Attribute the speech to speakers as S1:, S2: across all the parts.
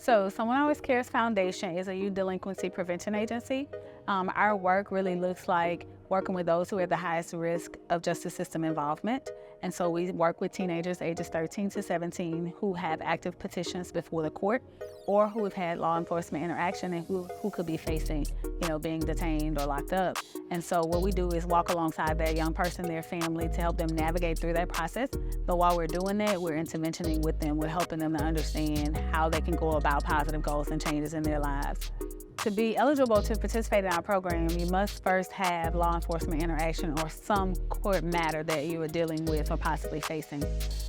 S1: So Someone Always Cares Foundation is a youth delinquency prevention agency. Our work really looks like working with those who are at the highest risk of justice system involvement. And so we work with teenagers ages 13 to 17 who have active petitions before the court or who have had law enforcement interaction and who could be facing, being detained or locked up. And so what we do is walk alongside that young person, their family, to help them navigate through that process. But while we're doing that, we're interventioning with them. We're helping them to understand how they can go about positive goals and changes in their lives. To be eligible to participate in our program, you must first have law enforcement interaction or some court matter that you are dealing with or possibly facing.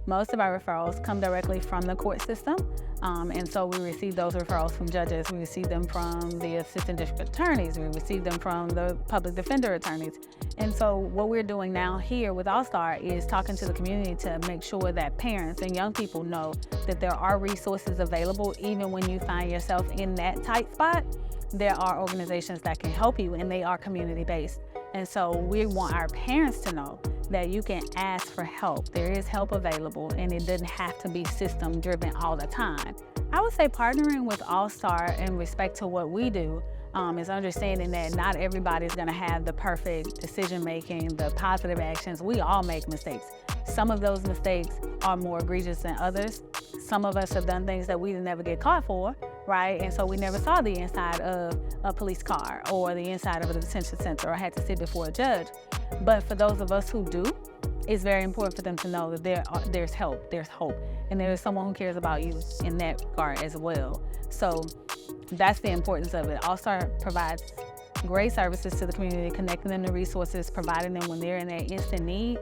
S1: Most of our referrals come directly from the court system, and so we receive those referrals from judges. We receive them from the assistant district attorneys. We receive them from the public defender attorneys. And so what we're doing now here with Allstar is talking to the community to make sure that parents and young people know that there are resources available even when you find yourself in that tight spot. There are organizations that can help you, and they are community-based. And so we want our parents to know that you can ask for help. There is help available, and it doesn't have to be system-driven all the time. I would say partnering with Allstar in respect to what we do is understanding that not everybody's gonna have the perfect decision-making, the positive actions. We all make mistakes. Some of those mistakes are more egregious than others. Some of us have done things that we never get caught for, right? And so we never saw the inside of a police car or the inside of a detention center or had to sit before a judge. But for those of us who do, it's very important for them to know that there's help, there's hope, and there's someone who cares about you in that regard as well. So that's the importance of it. Allstar provides great services to the community, connecting them to resources, providing them when they're in that instant need,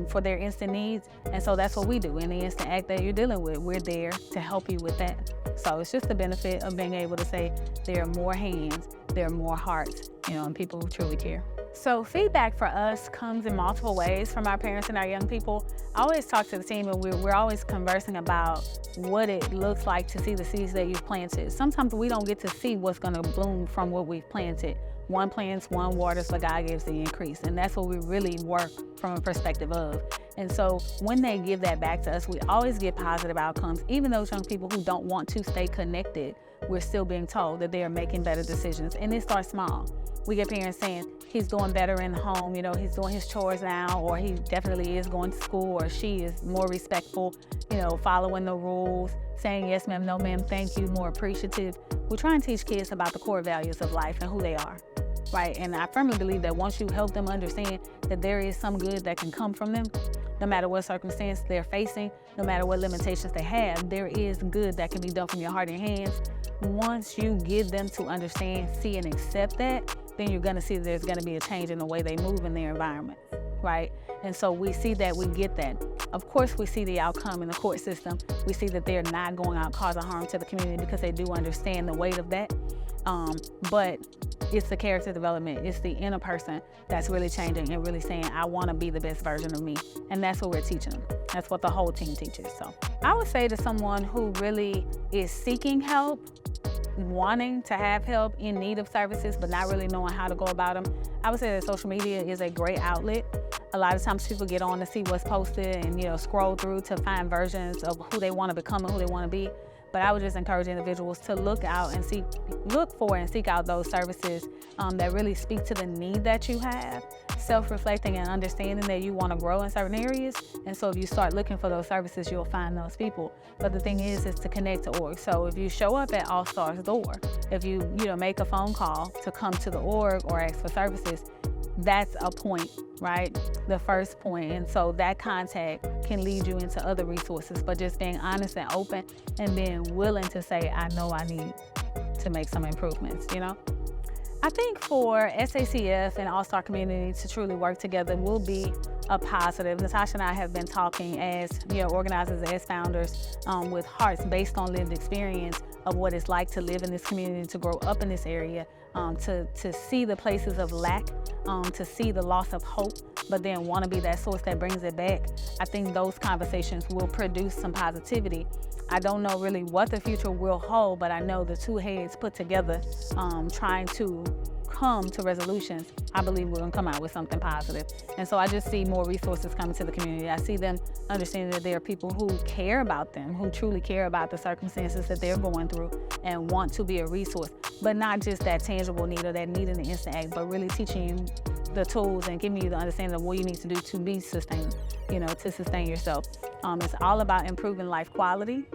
S1: for their instant needs. And so that's what we do. In the instant act that you're dealing with, we're there to help you with that. So it's just the benefit of being able to say there are more hands, there are more hearts, and people who truly care. So feedback for us comes in multiple ways from our parents and our young people. I always talk to the team, and we're always conversing about what it looks like to see the seeds that you've planted. Sometimes we don't get to see what's going to bloom from what we've planted. One plants, one waters, but God gives the increase. And that's what we really work from a perspective of. And so when they give that back to us, we always get positive outcomes. Even those young people who don't want to stay connected, we're still being told that they are making better decisions. And it starts small. We get parents saying, he's doing better in the home, he's doing his chores now, or he definitely is going to school, or she is more respectful, following the rules, saying yes ma'am, no ma'am, thank you, more appreciative. We try and teach kids about the core values of life and who they are, right? And I firmly believe that once you help them understand that there is some good that can come from them, no matter what circumstance they're facing, no matter what limitations they have, there is good that can be done from your heart and hands. Once you get them to understand, see, and accept that, then you're gonna see that there's gonna be a change in the way they move in their environment, right? And so we see that, we get that. Of course, we see the outcome in the court system. We see that they're not going out causing harm to the community because they do understand the weight of that. But it's the character development, it's the inner person that's really changing and really saying, I wanna be the best version of me. And that's what we're teaching them. That's what the whole team teaches. So I would say to someone who really is seeking help, wanting to have help, in need of services, but not really knowing how to go about them, I would say that social media is a great outlet. A lot of times people get on to see what's posted and scroll through to find versions of who they want to become and who they want to be. But I would just encourage individuals to look for and seek out those services that really speak to the need that you have, self-reflecting and understanding that you want to grow in certain areas. And so if you start looking for those services, you'll find those people. But the thing is to connect to org. So if you show up at Allstar's door, if you make a phone call to come to the org or ask for services, that's a point, right? The first point. And so that contact can lead you into other resources, but just being honest and open and being willing to say, I know I need to make some improvements, I think for SACF and Allstar Community to truly work together will be a positive. Natasha and I have been talking as organizers, as founders, with hearts based on lived experience of what it's like to live in this community, to grow up in this area, to see the places of lack, to see the loss of hope, but then want to be that source that brings it back. I think those conversations will produce some positivity. I don't know really what the future will hold, but I know the two heads put together, trying to come to resolutions, I believe we're gonna come out with something positive. And so I just see more resources coming to the community. I see them understanding that there are people who care about them, who truly care about the circumstances that they're going through and want to be a resource, but not just that tangible need or that need in the instant act, but really teaching you the tools and giving you the understanding of what you need to do to be sustained, to sustain yourself. It's all about improving life quality,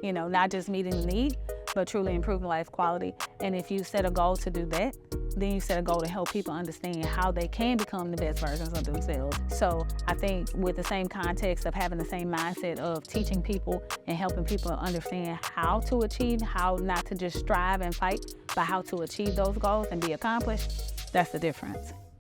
S1: not just meeting the need, but truly improving life quality. And if you set a goal to do that, then you set a goal to help people understand how they can become the best versions of themselves. So I think with the same context of having the same mindset of teaching people and helping people understand how to achieve, how not to just strive and fight, but how to achieve those goals and be accomplished, that's the difference.